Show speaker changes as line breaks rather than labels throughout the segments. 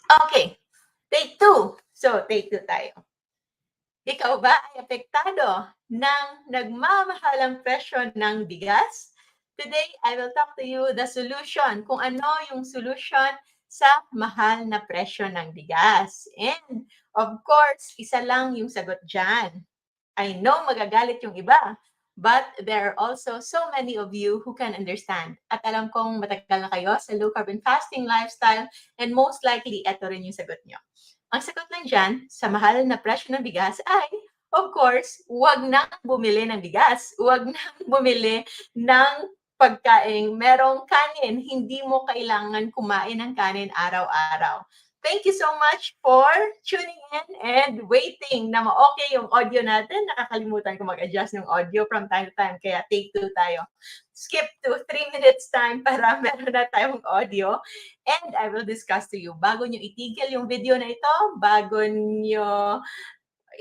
Okay, take two. So, take two tayo. Ikaw ba ay apektado ng nagmamahalang presyo ng bigas? Today, I will talk to you the solution, kung ano yung solution sa mahal na presyo ng bigas. And of course, isa lang yung sagot dyan. I know magagalit yung iba, but there are also so many of you who can understand. At alam kong matagal na kayo sa low carb and fasting lifestyle, and most likely, ito rin yung sagot nyo. Ang sagot lang dyan, sa mahal na presyo ng bigas ay, of course, huwag nang bumili ng bigas. Huwag nang bumili ng pagkain merong kanin. Hindi mo kailangan kumain ng kanin araw-araw. Thank you so much for tuning in and waiting na ma-okay yung audio natin. Nakakalimutan ko mag-adjust ng audio from time to time, kaya take two tayo. Skip to 3 minutes time para meron na tayong audio. And I will discuss to you, bago nyo itigil yung video na ito, bago nyo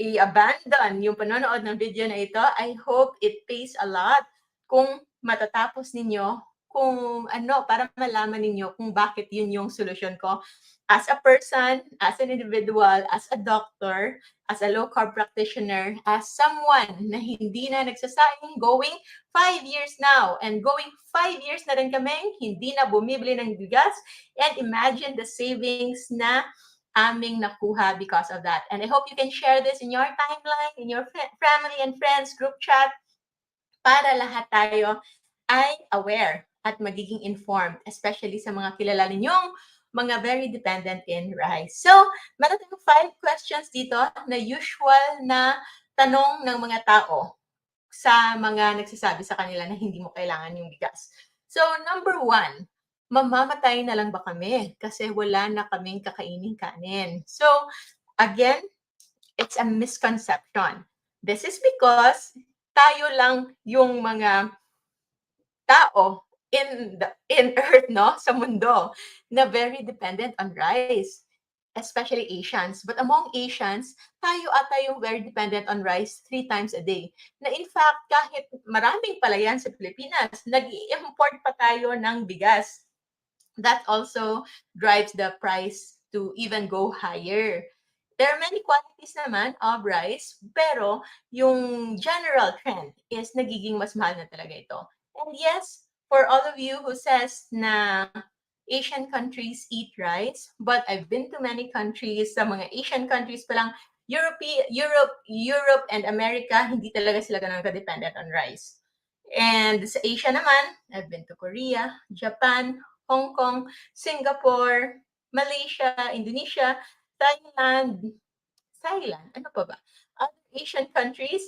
i-abandon yung panonood ng video na ito, I hope it pays a lot kung matatapos ninyo, kung ano, para malaman ninyo kung bakit yun yung solusyon ko. As a person, as an individual, as a doctor, as a low-carb practitioner, as someone na hindi na nagsasayang going 5 years now, and going 5 years na rin kami, hindi na bumibili ng bigas, and imagine the savings na aming nakuha because of that. And I hope you can share this in your timeline, in your family and friends group chat, para lahat tayo ay aware at magiging informed, especially sa mga kilala ninyong mga very dependent in rice. So, meron tayong 5 questions dito na usual na tanong ng mga tao sa mga nagsasabi sa kanila na hindi mo kailangan yung bigas. So, number 1, mamamatay na lang ba kami kasi wala na kaming kakaining kanin? So, again, it's a misconception. This is because tayo lang yung mga tao in Earth, no, sa mundo, na very dependent on rice, especially Asians. But among Asians, tayo ata yung very dependent on rice 3 times a day. Na in fact, kahit maraming palayan sa Pilipinas, nag-i-import pa tayo ng bigas. That also drives the price to even go higher. There are many quantities naman of rice, pero yung general trend is nagiging mas mahal na talaga ito. And yes, for all of you who says na Asian countries eat rice, but I've been to many countries, sa mga Asian countries pa lang, Europe and America, hindi talaga sila ganun ka-dependent on rice. And sa Asia naman, I've been to Korea, Japan, Hong Kong, Singapore, Malaysia, Indonesia, Thailand, ano pa ba? Other Asian countries,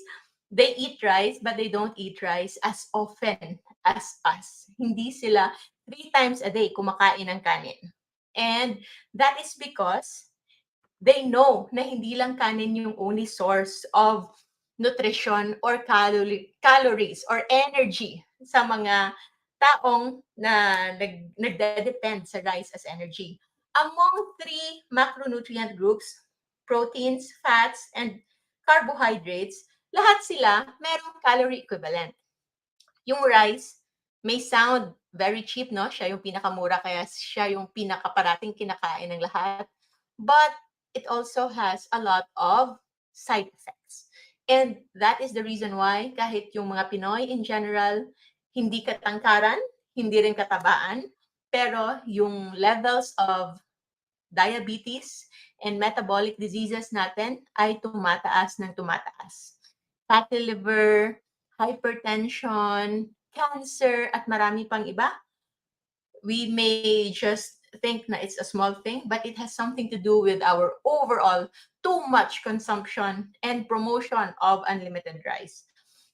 they eat rice, but they don't eat rice as often as us. Hindi sila 3 times a day kumakain ng kanin. And that is because they know na hindi lang kanin yung only source of nutrition or calories or energy sa mga taong na nagde-depend sa rice as energy. Among 3 macronutrient groups, proteins, fats, and carbohydrates, lahat sila merong calorie equivalent. Yung rice may sound very cheap, no? Siya yung pinakamura, kaya siya yung pinakaparating kinakain ng lahat. But it also has a lot of side effects. And that is the reason why kahit yung mga Pinoy in general, hindi katangkaran, hindi rin katabaan, pero yung levels of diabetes and metabolic diseases natin ay tumataas ng tumataas. Fatty liver, hypertension, cancer, at marami pang iba. We may just think na it's a small thing, but it has something to do with our overall too much consumption and promotion of unlimited rice.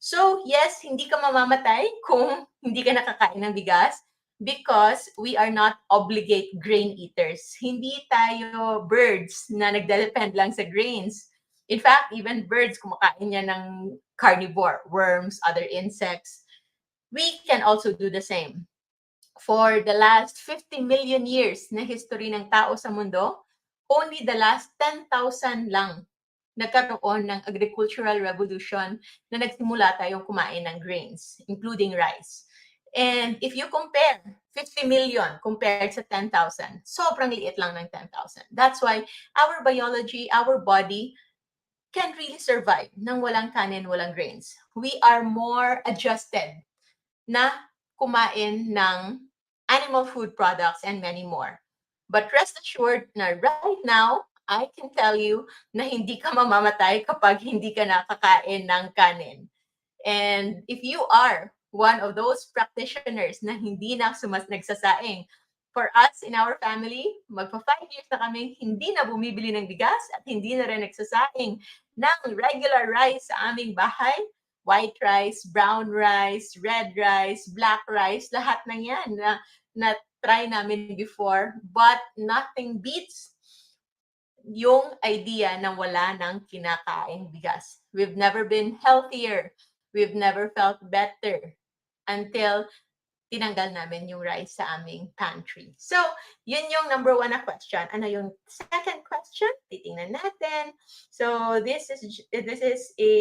So, yes, hindi ka mamamatay kung hindi ka nakakain ng bigas because we are not obligate grain eaters. Hindi tayo birds na nagdepend lang sa grains. In fact, even birds kumakain niya ng carnivore, worms, other insects. We can also do the same. For the last 50 million years na history ng tao sa mundo, only the last 10,000 lang nagkaroon ng agricultural revolution na nagsimula tayong kumain ng grains, including rice. And if you compare 50 million compared sa 10,000. Sobrang liit lang ng 10,000. That's why our biology, our body can really survive nang walang kanin, walang grains. We are more adjusted na kumain ng animal food products and many more. But rest assured na right now, I can tell you na hindi ka mamamatay kapag hindi ka nakakain ng kanin. And if you are one of those practitioners na hindi na nagsasaing, for us in our family, magpa 5 years na kami hindi na bumibili ng bigas at hindi na rin nagsasaing ng regular rice sa aming bahay. White rice, brown rice, red rice, black rice, lahat ng yan na try namin before. But nothing beats yung idea na wala ng kinakaing bigas. We've never been healthier. We've never felt better until tinanggal namin yung rice sa aming pantry. So, yun yung number 1 na question. Ano yung second question? Titingnan natin. So, this is a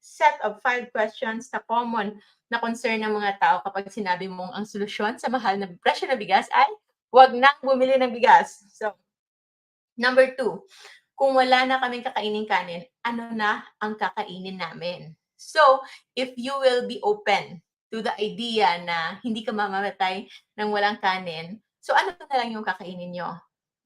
set of 5 questions na common na concern ng mga tao kapag sinabi mong ang solusyon sa mahal na presyo ng bigas ay huwag nang bumili ng bigas. So, number 2, kung wala na kaming kakainin kanin, ano na ang kakainin namin? So, if you will be open to the idea na hindi ka mamamatay ng walang kanin, so ano na lang yung kakainin nyo?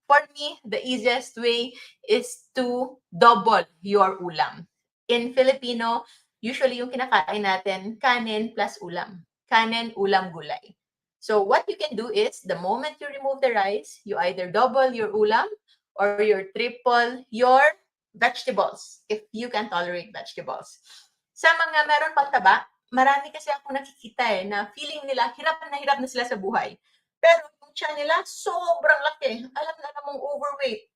For me, the easiest way is to double your ulam. In Filipino, usually yung kinakain natin, kanin plus ulam. Kanin, ulam, gulay. So what you can do is, the moment you remove the rice, you either double your ulam or you triple your vegetables if you can tolerate vegetables. Sa mga meron pang taba, marami kasi ako nakikita na feeling nila hirap na sila sa buhay. Pero yung tiyan nila sobrang laki. Alam na namang overweight.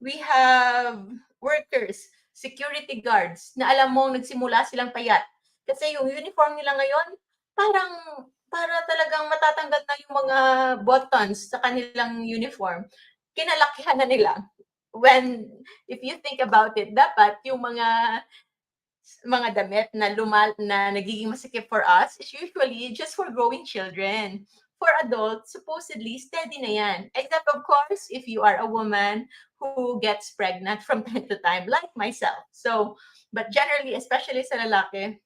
We have workers, security guards, na alam mong nagsimula silang payat. Kasi yung uniform nila ngayon, para talagang matatanggal na yung mga buttons sa kanilang uniform. Kinalakihan na nila. If you think about it, dapat yung mga damit na nagiging masikip for us is usually just for growing children. For adults, supposedly, steady na yan. Except, of course, if you are a woman who gets pregnant from time to time, like myself. So, but generally, especially sa lalaki,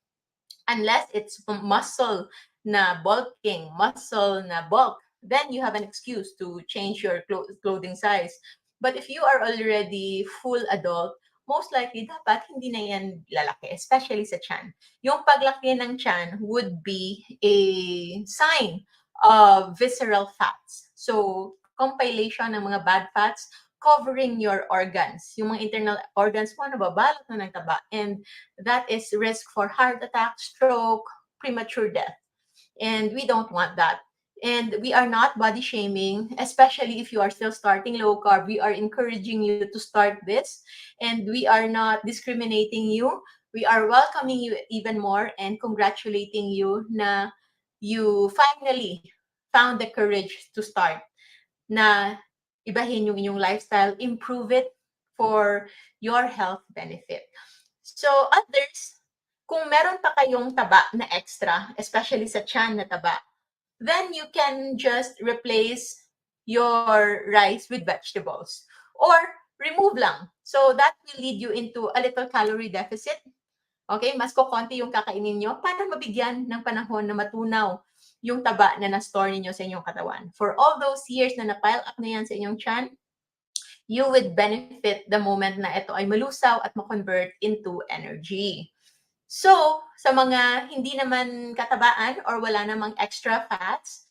unless it's muscle na bulking, muscle na bulk, then you have an excuse to change your clothing size. But if you are already full adult, most likely dapat hindi na yan lalaki, especially sa tiyan. Yung paglaki ng tiyan would be a sign of visceral fats. So, compilation ng mga bad fats covering your organs. Yung mga internal organs mo nababalot na ng taba. And that is risk for heart attack, stroke, premature death. And we don't want that. And we are not body shaming, especially if you are still starting low carb. We are encouraging you to start this, and we are not discriminating you. We are welcoming you even more and congratulating you na you finally found the courage to start, na ibahin yung inyong lifestyle, improve it for your health benefit. So others, kung meron pa kayong taba na extra, especially sa tiyan na taba, then you can just replace your rice with vegetables or remove lang. So that will lead you into a little calorie deficit. Okay, mas kukonti yung kakainin nyo para mabigyan ng panahon na matunaw yung taba na na-store ninyo sa inyong katawan. For all those years na na-pile up na yan sa inyong tiyan, you would benefit the moment na ito ay malusaw at ma-convert into energy. So, sa mga hindi naman katabaan or wala namang extra fats,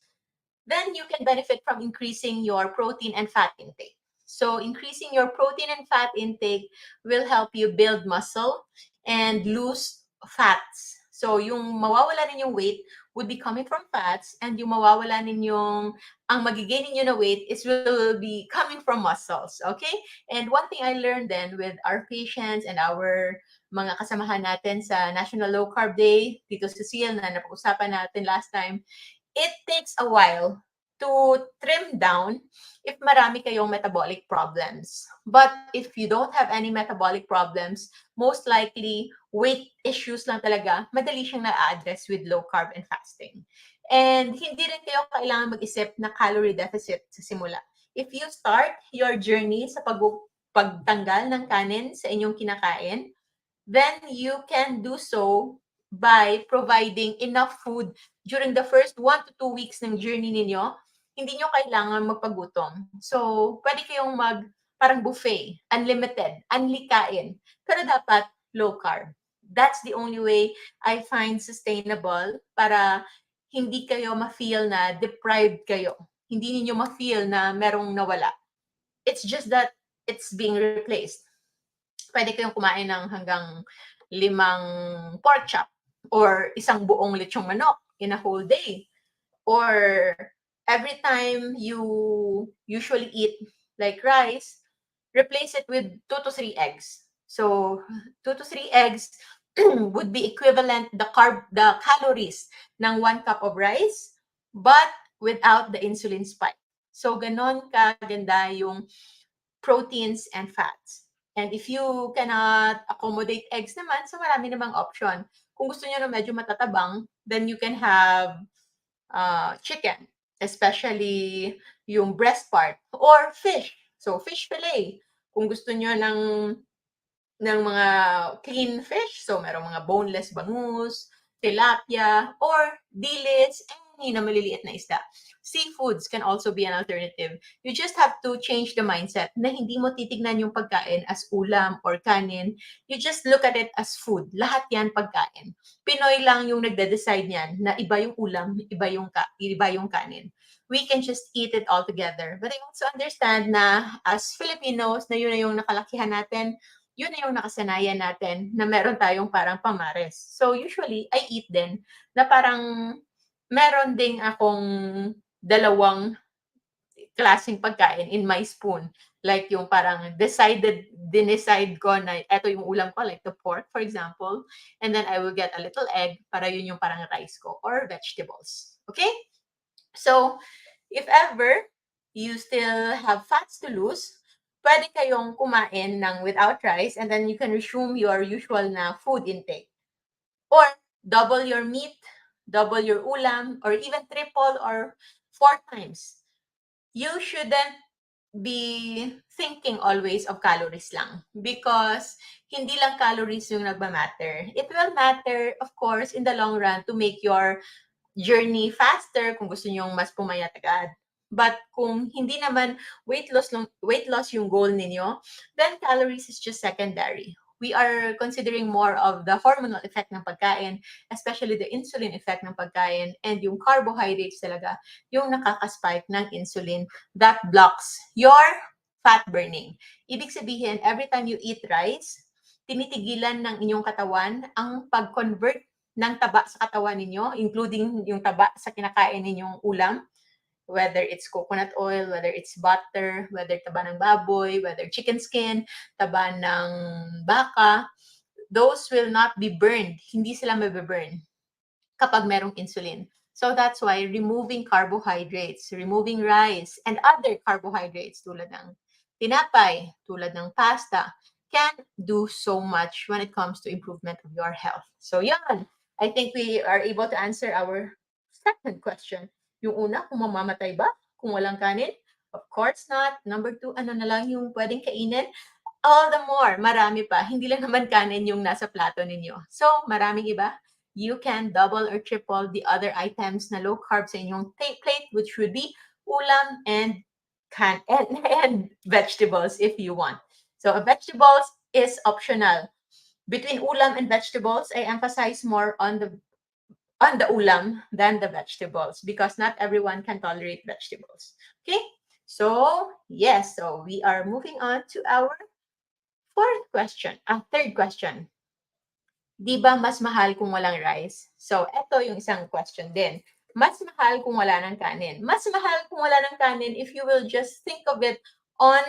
then you can benefit from increasing your protein and fat intake. So, increasing your protein and fat intake will help you build muscle and lose fats. So, yung mawawala ninyong weight would be coming from fats, and yung mawawala ninyong, ang magigain ninyo na weight will be coming from muscles, okay? And one thing I learned then with our patients and our mga kasamahan natin sa National Low Carb Day, Tito Cecile, na napag-usapan natin last time, it takes a while to trim down if marami kayong metabolic problems. But if you don't have any metabolic problems, most likely weight issues lang talaga, madali siyang na-address with low carb and fasting. And hindi rin kayo kailangan mag-isip na calorie deficit sa simula. If you start your journey sa pagtanggal ng kanin sa inyong kinakain, then you can do so by providing enough food during the first 1 to 2 weeks ng journey ninyo. Hindi nyo kailangan magpagutom. So, pwede kayong parang buffet, unlimited, unlikain. Pero dapat low carb. That's the only way I find sustainable para hindi kayo ma-feel na deprived kayo. Hindi niyo ma-feel na merong nawala. It's just that it's being replaced. Pwede kayong kumain ng hanggang 5 pork chop or isang buong lechong manok in a whole day. Or every time you usually eat like rice, replace it with 2 to 3 eggs. So 2 to 3 eggs would be equivalent the calories ng 1 cup of rice, but without the insulin spike. So ganon kaganda yung proteins and fats. And if you cannot accommodate eggs naman, so marami namang option. Kung gusto niyo na medyo matatabang, then you can have chicken, especially yung breast part, or fish. So fish fillet. Kung gusto niyo ng mga clean fish, so merong mga boneless bangus, tilapia, or dilis, any na maliliit na isda. Seafoods can also be an alternative. You just have to change the mindset na hindi mo titignan yung pagkain as ulam or kanin. You just look at it as food. Lahat yan pagkain. Pinoy lang yung nagde-decide niyan na iba yung ulam, iba yung kanin. We can just eat it all together. But I also understand na as Filipinos, na yun na yung nakalakihan natin, yun na yung nakasanayan natin na meron tayong parang pamares. So usually, I eat din na parang meron ding akong dalawang klaseng pagkain in my spoon. Like yung parang dinicide ko na eto yung ulam ko, like the pork, for example. And then I will get a little egg para yun yung parang rice ko or vegetables. Okay? So, if ever you still have fats to lose, pwede kayong kumain ng without rice and then you can resume your usual na food intake. Or double your meat, double your ulam, or even triple or 4 times. You shouldn't be thinking always of calories lang because hindi lang calories yung nagmamatter. It will matter, of course, in the long run to make your journey faster kung gusto niyo mas pumayat agad. But kung hindi naman weight loss yung goal ninyo, then calories is just secondary. We are considering more of the hormonal effect ng pagkain, especially the insulin effect ng pagkain, and yung carbohydrates talaga, yung nakakaspike ng insulin that blocks your fat burning. Ibig sabihin, every time you eat rice, tinitigilan ng inyong katawan ang pag-convert ng taba sa katawan ninyo, including yung taba sa kinakain ninyong ulam, whether it's coconut oil, whether it's butter, whether taba ng baboy, whether chicken skin, taba ng baka, those will not be burned. Hindi sila mabe-burn kapag merong insulin. So that's why removing carbohydrates, removing rice, and other carbohydrates tulad ng tinapay, tulad ng pasta, can do so much when it comes to improvement of your health. So yan, I think we are able to answer our second question. Yung una, kung mamamatay ba kung walang kanin? Of course not. Number 2, ano na lang yung pwedeng kainin? All the more, marami pa. Hindi lang naman kanin yung nasa plato ninyo. So, maraming iba. You can double or triple the other items na low carb sa inyong plate, which would be ulam and and vegetables if you want. So, vegetables is optional. Between ulam and vegetables, I emphasize more on the ulam than the vegetables because not everyone can tolerate vegetables. Okay? So, yes, so we are moving on to our third question. Di ba mas mahal kung walang rice? So, eto yung isang question din. Mas mahal kung wala ng kanin. Mas mahal kung wala ng kanin if you will just think of it on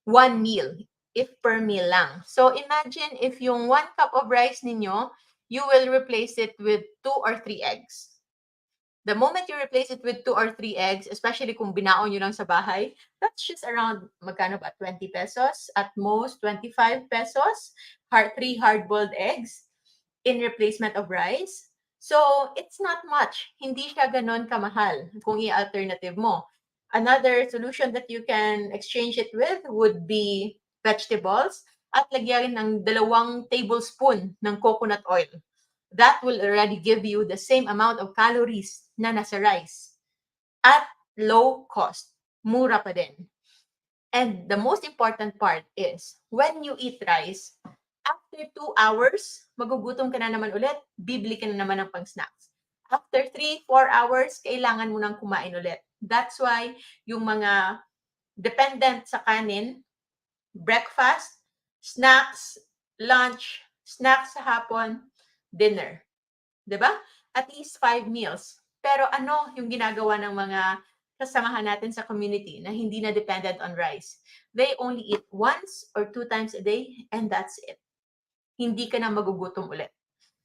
one meal, if per meal lang. So, imagine if yung 1 cup of rice ninyo, you will replace it with 2 or 3 eggs. The moment you replace it with 2 or 3 eggs, especially kung binaon nyo lang sa bahay, that's just around, magkano ba, 20 pesos? At most, 25 pesos. 3 hard-boiled eggs in replacement of rice. So, it's not much. Hindi siya ganon kamahal kung i-alternative mo. Another solution that you can exchange it with would be vegetables at lagyan ng 2 tablespoon ng coconut oil. That will already give you the same amount of calories na nasa rice at low cost. Mura pa din. And the most important part is, when you eat rice, after 2 hours, magugutom ka na naman ulit, bibili ka na naman ng pang-snacks. After 3-4 hours, kailangan mo nang kumain ulit. That's why yung mga dependent sa kanin, breakfast, snacks, lunch, snacks sa hapon, dinner. 'Di ba? At least 5 meals. Pero ano yung ginagawa ng mga kasamahan natin sa community na hindi na dependent on rice? They only eat once or 2 times a day and that's it. Hindi ka na magugutom ulit.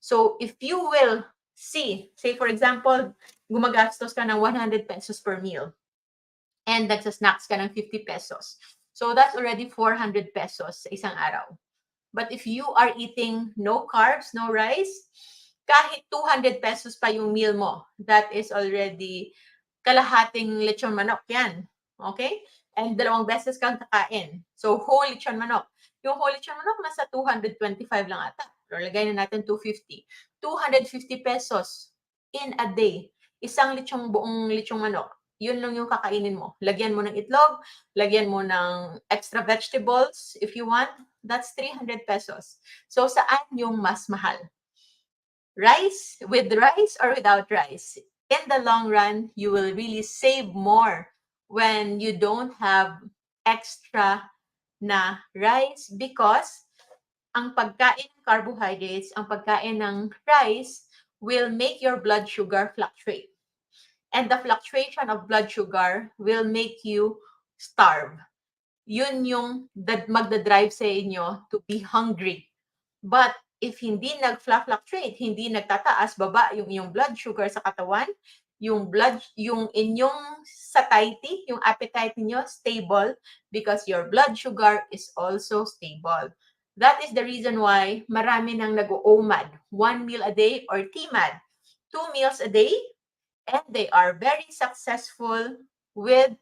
So if you will see, say for example, gumagastos ka ng 100 pesos per meal and nagsasnacks ka ng 50 pesos. So that's already 400 pesos sa isang araw. But if you are eating no carbs, no rice, kahit 200 pesos pa yung meal mo, that is already kalahating lechon manok yan. Okay? And 2 beses kang kakain. So, whole lechon manok. Yung whole lechon manok, nasa 225 lang ata. Or lagay na natin 250. 250 pesos in a day. Isang buong lechong manok. Yun lang yung kakainin mo. Lagyan mo ng itlog, lagyan mo ng extra vegetables if you want. That's 300 pesos. So, saan yung mas mahal? Rice, with rice or without rice? In the long run, you will really save more when you don't have extra na rice because ang pagkain ng carbohydrates, ang pagkain ng rice will make your blood sugar fluctuate. And the fluctuation of blood sugar will make you starve. Yun yung magdadrive sa inyo to be hungry. But if hindi nag-fluctuate, hindi nagtataas, baba yung inyong blood sugar sa katawan, yung inyong satiety, yung appetite niyo stable because your blood sugar is also stable. That is the reason why marami nang nag-OMAD, 1 meal a day or TMAD, 2 meals a day, and they are very successful with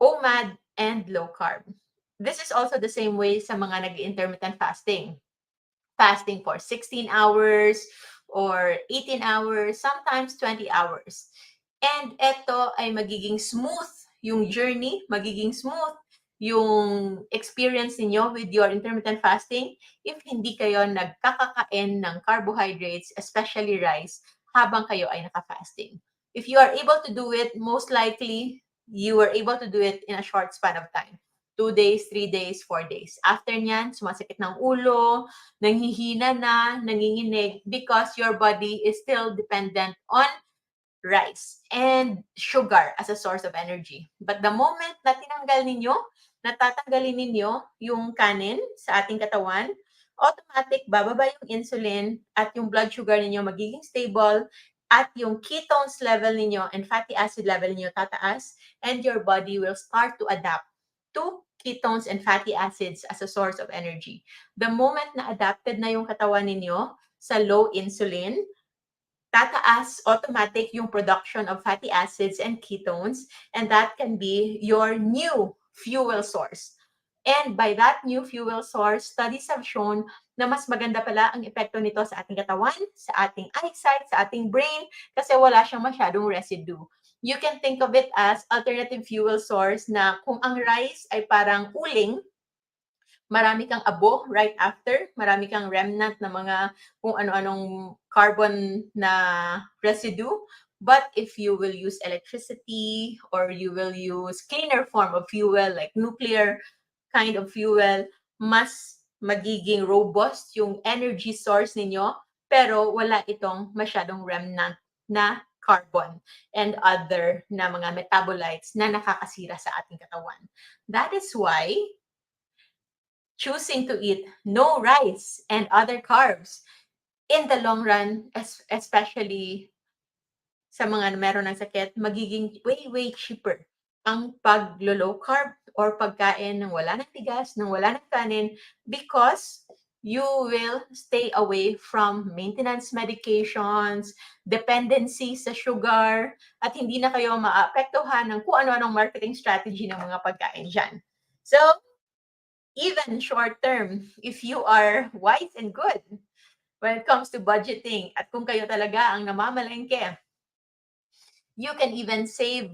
OMAD and low carb. This is also the same way sa mga nag-intermittent fasting. Fasting for 16 hours or 18 hours, sometimes 20 hours. And ito ay magiging smooth yung journey, magiging smooth yung experience niyo with your intermittent fasting if hindi kayo nagkakakain ng carbohydrates, especially rice, habang kayo ay naka-fasting. If you are able to do it, most likely, you were able to do it in a short span of time. 2 days, 3 days, 4 days. After nyan, sumasakit ng ulo, nanghihina na, nanginginig because your body is still dependent on rice and sugar as a source of energy. But the moment na natatanggalin ninyo yung kanin sa ating katawan, automatic bababa yung insulin at yung blood sugar ninyo magiging stable at yung ketones level ninyo and fatty acid level ninyo tataas and your body will start to adapt to ketones and fatty acids as a source of energy. The moment na adapted na yung katawan ninyo sa low insulin, tataas automatic yung production of fatty acids and ketones, and that can be your new fuel source. And by that new fuel source, studies have shown na mas maganda pala ang epekto nito sa ating katawan, sa ating eyesight, sa ating brain, kasi wala siyang masyadong residue. You can think of it as alternative fuel source na kung ang rice ay parang uling, marami kang abo right after, marami kang remnant na mga kung ano-anong carbon na residue. But if you will use electricity or you will use cleaner form of fuel like nuclear kind of fuel, mas magiging robust yung energy source ninyo, pero wala itong masyadong remnant na carbon and other na mga metabolites na nakakasira sa ating katawan. That is why choosing to eat no rice and other carbs in the long run, especially sa mga meron ng sakit, magiging way, way cheaper ang pag-low carb or pagkain ng wala ng bigas, ng wala ng kanin because you will stay away from maintenance medications, dependency sa sugar, at hindi na kayo maapektuhan ng kung ano-anong marketing strategy ng mga pagkain dyan. So, even short term, if you are wise and good when it comes to budgeting, at kung kayo talaga ang namamalengke, you can even save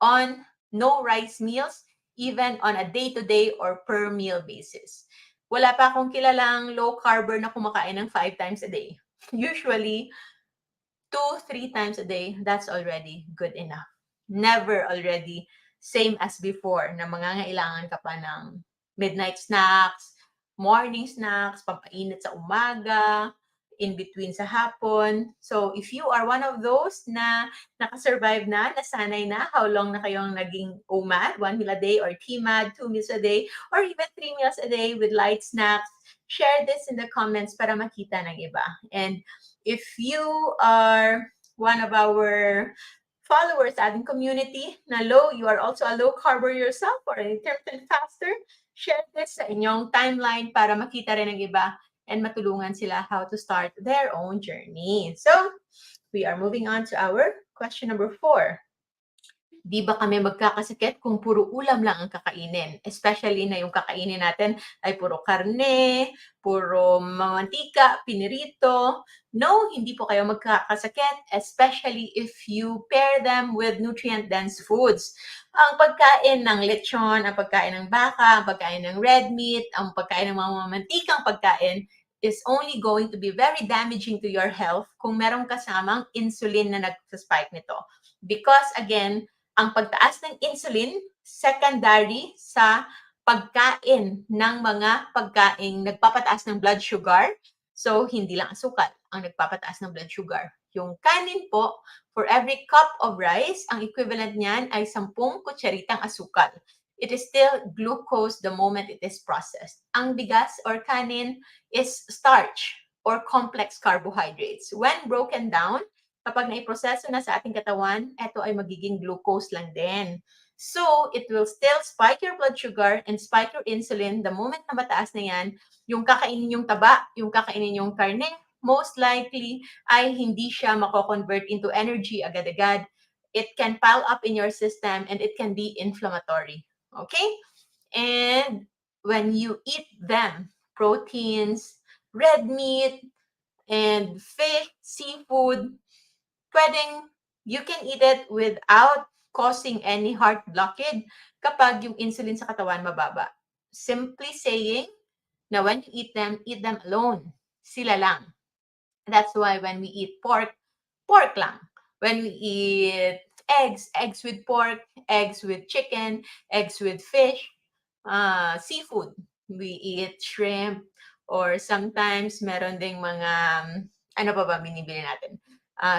on no rice meals, even on a day-to-day or per meal basis. Wala pa akong kilalang low carber na kumakain ng 5 times a day. Usually, 2, 3 times a day, that's already good enough. Never already same as before na mangangailangan ka pa ng midnight snacks, morning snacks, pampainit sa umaga, in between sa hapon. So, if you are one of those na nakasurvive na, nasanay na, how long na kayong naging OMAD, 1 meal a day, or TMAD, 2 meals a day, or even 3 meals a day with light snacks, share this in the comments para makita ng iba. And if you are one of our followers sa ating community na low, you are also a low carber yourself or an intermittent faster, share this sa inyong timeline para makita rin ng iba and matulungan sila how to start their own journey. So, we are moving on to our question number 4. Di ba kami magkakasakit kung puro ulam lang ang kakainin? Especially na yung kakainin natin ay puro karne, puro mantika, pinirito. No, hindi po kayo magkakasakit, especially if you pair them with nutrient-dense foods. Ang pagkain ng lechon, ang pagkain ng baka, ang pagkain ng red meat, ang pagkain ng mga mantikang pagkain is only going to be very damaging to your health kung merong kasamang insulin na nag-spike nito. Because again, ang pagtaas ng insulin, secondary sa pagkain ng mga pagkaing nagpapataas ng blood sugar. So, hindi lang asukal ang nagpapataas ng blood sugar. Yung kanin po, for every cup of rice, ang equivalent niyan ay 10 kutsaritang asukal. It is still glucose the moment it is processed. Ang bigas or kanin is starch or complex carbohydrates. When broken down, kapag naiproseso na sa ating katawan, ito ay magiging glucose lang din. So, it will still spike your blood sugar and spike your insulin. The moment na mataas na yan, yung kakainin yung taba, yung kakainin yung karne, most likely ay hindi siya mako-convert into energy agad-agad. It can pile up in your system and it can be inflammatory. Okay? And when you eat them, proteins, red meat, and fish, seafood, you can eat it without causing any heart blockage kapag yung insulin sa katawan mababa. Simply saying na when you eat them alone. Sila lang. That's why when we eat pork, pork lang. When we eat eggs with pork, eggs with chicken, eggs with fish, seafood. We eat shrimp, or sometimes meron ding mga, ano pa ba binibili natin?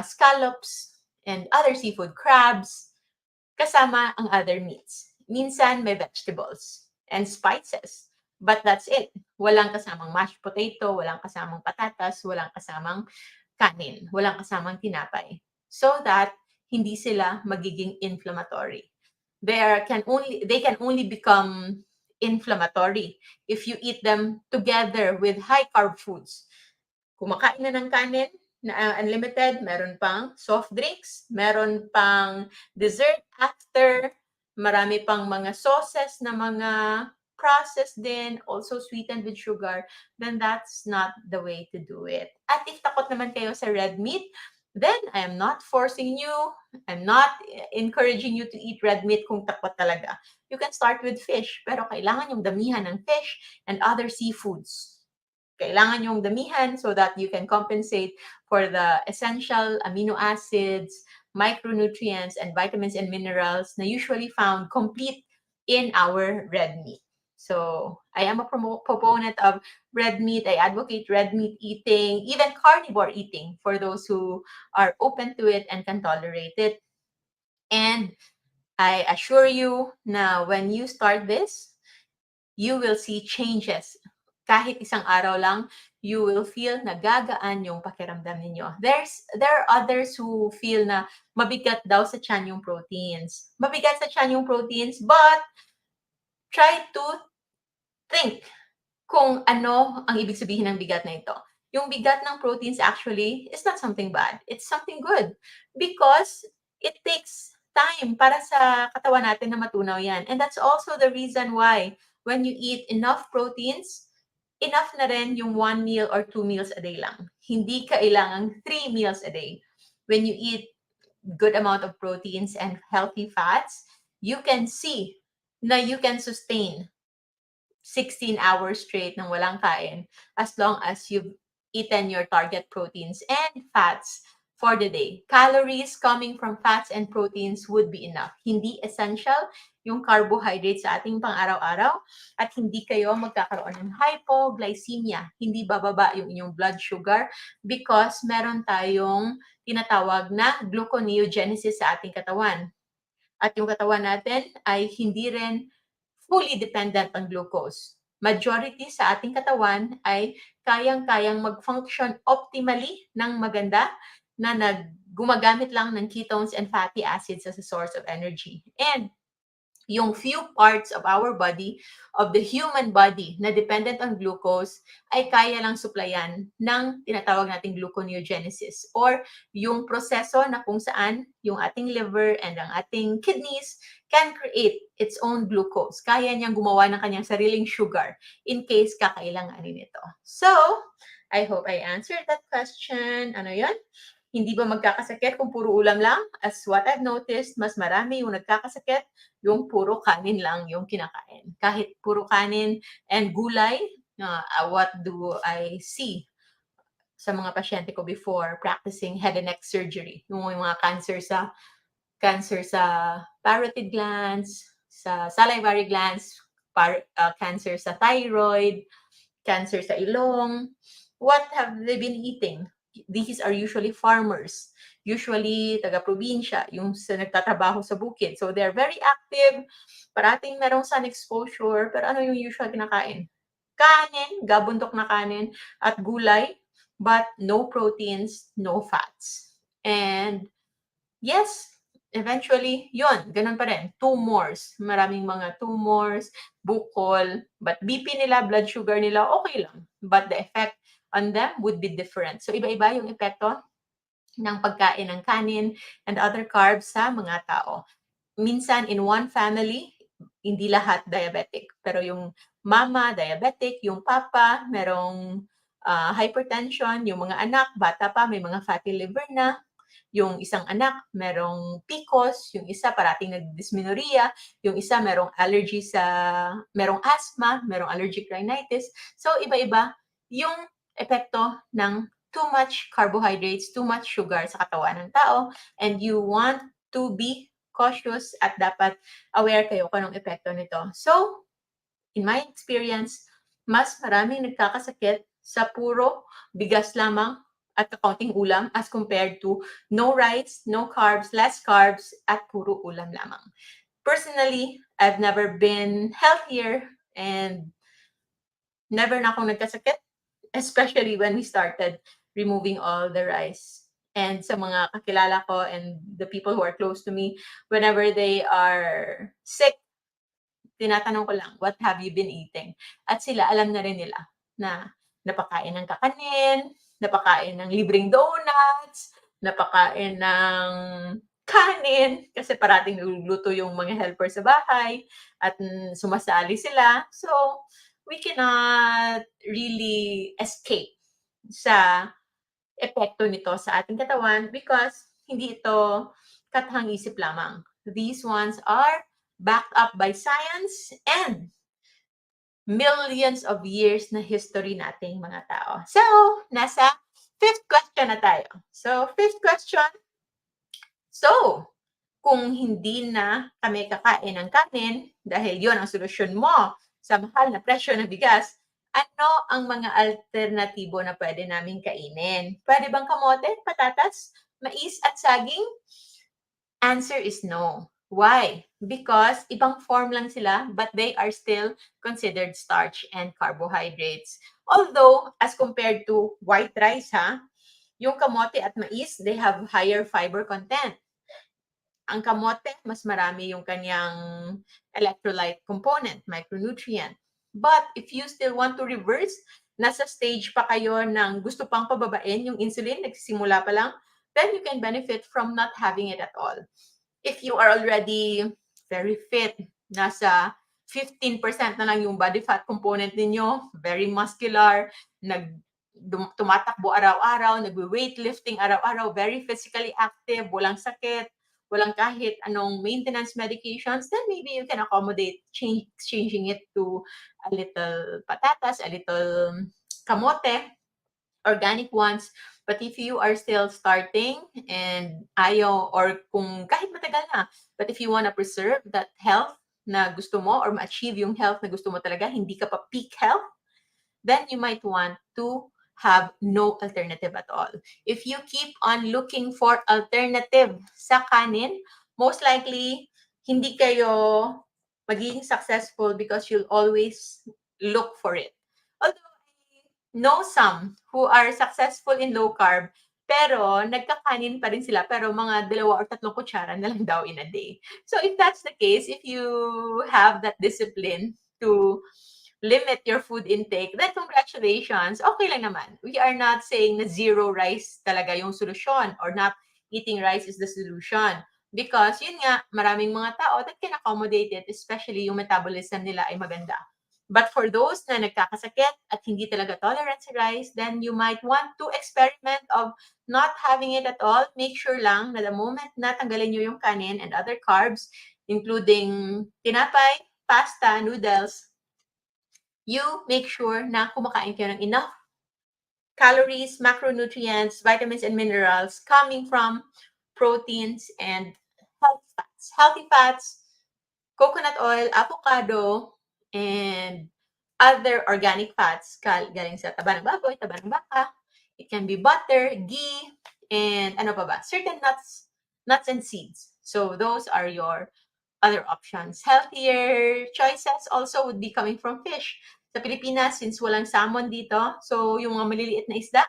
Scallops and other seafood, crabs, kasama ang other meats. Minsan may vegetables and spices. But that's it. Walang kasamang mashed potato, walang kasamang patatas, walang kasamang kanin, walang kasamang tinapay. So that hindi sila magiging inflammatory. They can only become inflammatory if you eat them together with high carb foods. Kumakain na ng kanin na unlimited, meron pang soft drinks, meron pang dessert after, marami pang mga sauces na mga processed din, also sweetened with sugar, then that's not the way to do it. At if takot naman kayo sa red meat, then I am not forcing you, I'm not encouraging you to eat red meat kung takot talaga. You can start with fish, pero kailangan yung damihan ng fish and other seafoods. Kailangan yung damihan so that you can compensate for the essential amino acids, micronutrients, and vitamins and minerals na usually found complete in our red meat. So, I am a proponent of red meat. I advocate red meat eating, even carnivore eating for those who are open to it and can tolerate it. And I assure you na when you start this, you will see changes. Kahit isang araw lang, you will feel na gagaan yung pakiramdam ninyo. There are others who feel na mabigat daw sa tiyan yung proteins. Mabigat sa tiyan yung proteins, but try to think kung ano ang ibig sabihin ng bigat na ito. Yung bigat ng proteins actually is not something bad. It's something good because it takes time para sa katawan natin na matunaw yan. And that's also the reason why when you eat enough proteins, enough na rin yung 1 meal or 2 meals a day lang. Hindi kailangang 3 meals a day. When you eat good amount of proteins and healthy fats, you can see na you can sustain 16 hours straight ng walang kain as long as you've eaten your target proteins and fats for the day. Calories coming from fats and proteins would be enough. Hindi essential yung carbohydrates sa ating pang-araw-araw at hindi kayo magkakaroon ng hypoglycemia. Hindi bababa yung inyong blood sugar because meron tayong tinatawag na gluconeogenesis sa ating katawan. At yung katawan natin ay hindi rin fully dependent on glucose. Majority sa ating katawan ay kayang-kayang mag-function optimally ng maganda na gumagamit lang ng ketones and fatty acids as a source of energy. And yung few parts of our body, of the human body na dependent on glucose, ay kaya lang supplyan ng tinatawag nating gluconeogenesis or yung proseso na kung saan yung ating liver and ang ating kidneys can create its own glucose. Kaya niyang gumawa ng kanyang sariling sugar in case kakailanganin ito. So, I hope I answered that question. Ano yun? Hindi ba magkakasakit kung puro ulam lang? As what I've noticed, mas marami yung nagkakasakit yung puro kanin lang yung kinakain. Kahit puro kanin and gulay, what do I see sa mga pasyente ko before practicing head and neck surgery? Yung mga cancer sa parotid glands, sa salivary glands, cancer sa thyroid, cancer sa ilong. What have they been eating? These are usually farmers, usually taga-probinsya, yung nagtatrabaho sa bukid. So they're very active, parating merong sun exposure, pero ano yung usual kinakain? Kanin, gabundok na kanin, at gulay, but no proteins, no fats. And yes, eventually, yun, ganun pa rin. Tumors, maraming mga tumors, bukol, but BP nila, blood sugar nila, okay lang. But the effect on them would be different. So, iba-iba yung epekto ng pagkain ng kanin and other carbs sa mga tao. Minsan, in one family, hindi lahat diabetic. Pero yung mama, diabetic, yung papa, merong hypertension, yung mga anak, bata pa, may mga fatty liver na, yung isang anak merong PCOS, yung isa parating nag-dysmenorrhea, yung isa merong merong asthma, merong allergic rhinitis. So, iba-iba yung epekto ng too much carbohydrates, too much sugar sa katawan ng tao, and you want to be cautious at dapat aware kayo kung anong epekto nito. So, in my experience, mas maraming nagkakasakit sa puro bigas lamang at kaunting ulam as compared to no rice, no carbs, less carbs, at puro ulam lamang. Personally, I've never been healthier and never na akong nagkasakit, especially when we started removing all the rice. And sa mga kakilala ko and the people who are close to me, whenever they are sick, tinatanong ko lang, what have you been eating? At sila, alam na rin nila na napakain ng kakanin, napakain ng libreng donuts, napakain ng kanin, kasi parating nagluluto yung mga helper sa bahay, at sumasali sila. So, we cannot really escape sa epekto nito sa ating katawan because hindi ito kathang-isip lamang. These ones are backed up by science and millions of years na history nating mga tao. So, nasa fifth question na tayo. So, fifth question. So, kung hindi na kami kakain ng kanin, dahil yon ang solusyon mo sa mahal na presyo ng bigas, ano ang mga alternatibo na pwede namin kainin? Pwede bang kamote, patatas, mais at saging? Answer is no. Why? Because ibang form lang sila, but they are still considered starch and carbohydrates. Although, as compared to white rice, yung kamote at mais, they have higher fiber content. Ang kamote, mas marami yung kanyang electrolyte component, micronutrient. But if you still want to reverse, nasa stage pa kayo ng gusto pang pababain yung insulin, nagsisimula pa lang, then you can benefit from not having it at all. If you are already very fit, nasa 15% na lang yung body fat component ninyo, very muscular, tumatakbo araw-araw, nagwe-weightlifting araw-araw, very physically active, walang sakit, walang kahit anong maintenance medications, then maybe you can accommodate changing it to a little patatas, a little kamote, organic ones. But if you are still starting and ayaw, or kung kahit matagal na, but if you want to preserve that health na gusto mo or ma-achieve yung health na gusto mo talaga, hindi ka pa peak health, then you might want to have no alternative at all. If you keep on looking for alternative sa kanin, most likely, hindi kayo magiging successful because you'll always look for it. Although I know some who are successful in low carb, pero nagkakanin pa rin sila, pero mga 2 or 3 kutsara na lang daw in a day. So if that's the case, if you have that discipline to limit your food intake, then congratulations, okay lang naman. We are not saying na zero rice talaga yung solusyon or not eating rice is the solution. Because yun nga, maraming mga tao that can accommodate it, especially yung metabolism nila ay maganda. But for those na nagkakasakit at hindi talaga tolerant sa rice, then you might want to experiment of not having it at all. Make sure lang na the moment na tanggalin nyo yung kanin and other carbs, including tinapay, pasta, noodles, you make sure na kumakain kayo ng enough calories, macronutrients, vitamins, and minerals coming from proteins and healthy fats. Healthy fats, coconut oil, avocado, and other organic fats galing sa taba ng baboy, taba ng baka. It can be butter, ghee, and ano pa ba? Certain nuts and seeds. So those are your other options. Healthier choices also would be coming from fish. Sa Pilipinas, since walang salmon dito, so yung mga maliliit na isda,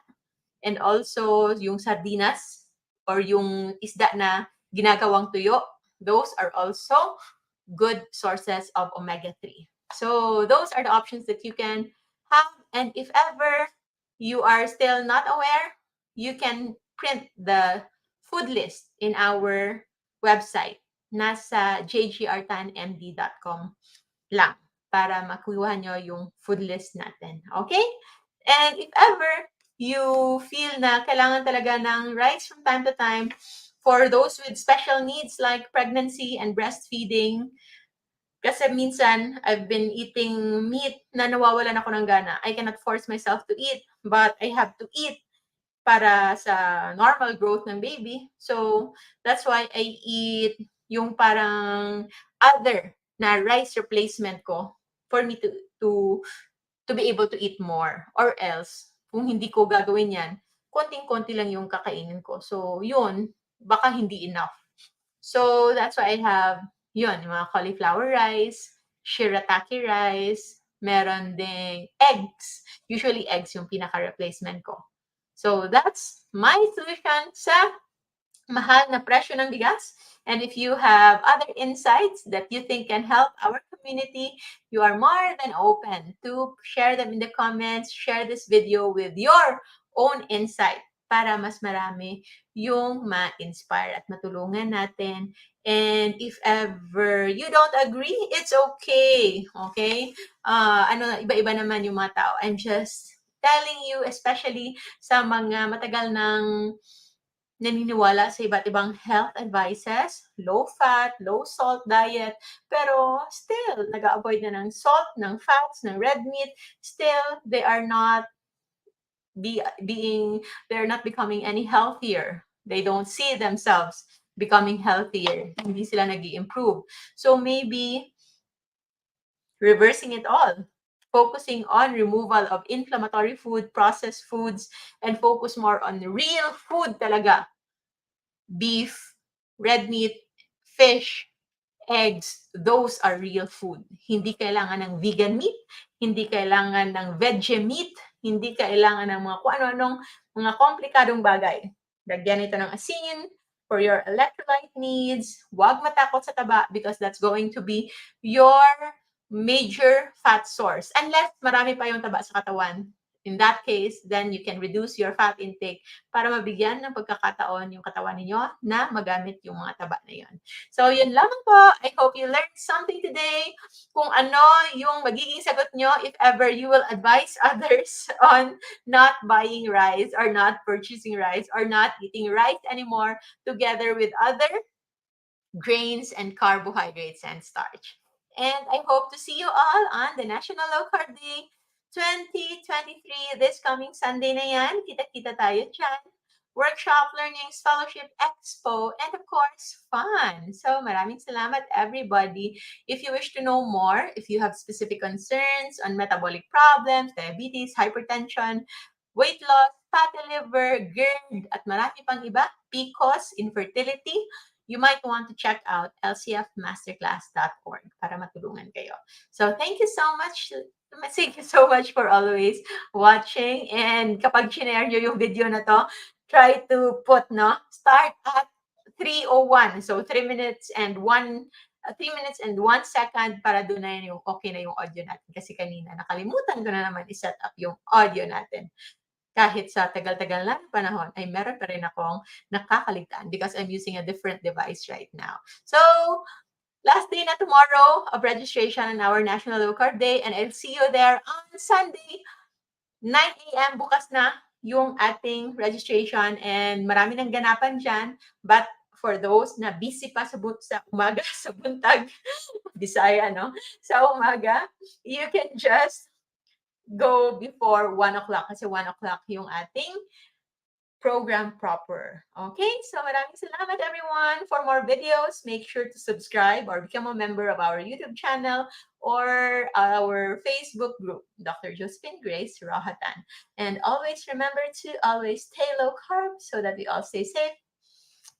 and also yung sardinas, or yung isda na ginagawang tuyo, those are also good sources of omega-3. So those are the options that you can have. And if ever you are still not aware, you can print the food list in our website. Nasa jgrtanmd.com lang para makuha nyo yung food list natin. Okay? And if ever you feel na kailangan talaga ng rice from time to time, for those with special needs like pregnancy and breastfeeding, kasi minsan, I've been eating meat na nawawalan ako ng gana. I cannot force myself to eat, but I have to eat para sa normal growth ng baby. So, that's why I eat yung parang other na rice replacement ko for me to be able to eat more. Or else, kung hindi ko gagawin yan, konting-konti lang yung kakainin ko. So, yun, baka hindi enough. So, that's why I have, yun, yung mga cauliflower rice, shirataki rice, meron ding eggs. Usually, eggs yung pinaka-replacement ko. So, that's my solution sa mahal na presyo ng bigas. And if you have other insights that you think can help our community, you are more than open to share them in the comments, share this video with your own insight para mas marami yung ma-inspire at matulungan natin. And if ever you don't agree, it's okay. Okay? Iba-iba naman yung mga tao. I'm just telling you, especially sa mga matagal ng naniniwala sa iba't ibang health advices, low fat, low salt diet, pero still, nag-a-avoid na ng salt, ng fats, ng red meat, still, they are not they're not becoming any healthier. They don't see themselves becoming healthier. Hindi sila nag-i-improve. So maybe reversing it all, focusing on removal of inflammatory food, processed foods, and focus more on real food talaga. Beef, red meat, fish, eggs, those are real food. Hindi kailangan ng vegan meat, hindi kailangan ng veggie meat, hindi kailangan ng mga kung ano-anong mga komplikadong bagay. Lagyan ito ng asin for your electrolyte needs. Huwag matakot sa taba because that's going to be your major fat source. Unless marami pa yung taba sa katawan. In that case, then you can reduce your fat intake para mabigyan ng pagkakataon yung katawan ninyo na magamit yung mga taba na yun. So, yun lamang po. I hope you learned something today. Kung ano yung magiging sagot nyo if ever you will advise others on not buying rice or not purchasing rice or not eating rice anymore together with other grains and carbohydrates and starch. And I hope to see you all on the National Low Carb Day 2023 this coming Sunday na yan. Kita-kita tayo dyan. Workshop, learnings, fellowship, expo, and of course, fun. So maraming salamat everybody. If you wish to know more, if you have specific concerns on metabolic problems, diabetes, hypertension, weight loss, fatty liver, GERD, at marami pang iba, PCOS, infertility, you might want to check out lcfmasterclass.org para matulungan kayo. So thank you so much. Thank you so much for always watching. And kapag share nyo yung video na to, try to put, start at 3:01. So 3 minutes and 1 second para doon na yung okay na yung audio natin. Kasi kanina nakalimutan ko na naman i-set up yung audio natin. Kahit sa tagal-tagal na panahon, ay meron pa rin akong nakakaligtaan because I'm using a different device right now. So, last day na tomorrow of registration on our National Low Carb Day, and I'll see you there on Sunday, 9 a.m. Bukas na yung ating registration, and marami ng ganapan dyan. But for those na busy pa sa umaga, sa buntag, Bisaya, sa umaga, you can just go before 1 o'clock kasi 1 o'clock yung ating program proper. Okay? So maraming salamat everyone. For more videos, make sure to subscribe or become a member of our YouTube channel or our Facebook group, Dr. Josephine Grace Rohatan. And always remember to always stay low carb so that we all stay safe.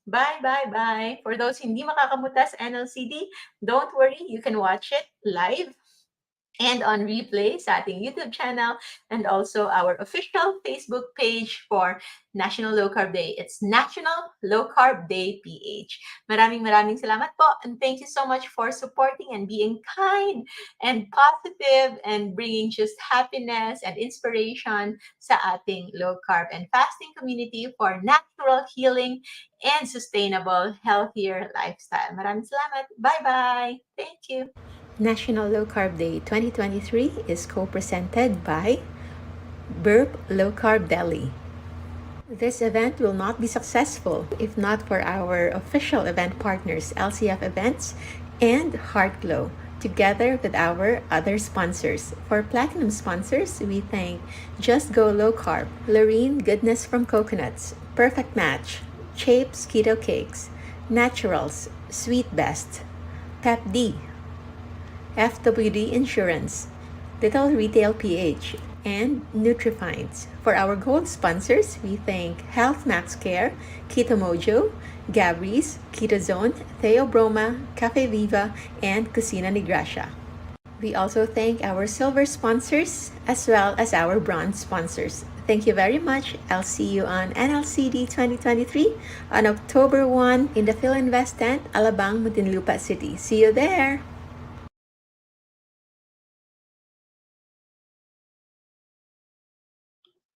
Bye, bye, bye. For those hindi makakamuta sa NLCD, don't worry, you can watch it live and on replay sa ating YouTube channel and also our official Facebook page for National Low Carb Day. It's National Low Carb Day PH. Maraming salamat po, and thank you so much for supporting and being kind and positive and bringing just happiness and inspiration sa ating low carb and fasting community for natural healing and sustainable, healthier lifestyle. Maraming salamat. Bye-bye. Thank you. National Low Carb Day 2023 is co-presented by Burp Low Carb Deli. This event will not be successful if not for our official event partners, LCF Events and Heartglow, together with our other sponsors. For Platinum sponsors, we thank Just Go Low Carb, Lorene Goodness from Coconuts, Perfect Match, Chapes Keto Cakes, Naturals, Sweet Best, Pep D, FWD Insurance, Little Retail PH, and Nutrifinds. For our gold sponsors, we thank Health Max Care, Keto Mojo, Gabri's, Keto Zone, Theobroma, Cafe Viva, and Cocina ni Gracia. We also thank our silver sponsors as well as our bronze sponsors. Thank you very much. I'll see you on NLCD 2023 on October 1 in the Philinvest tent, Alabang, Muntinlupa City. See you there!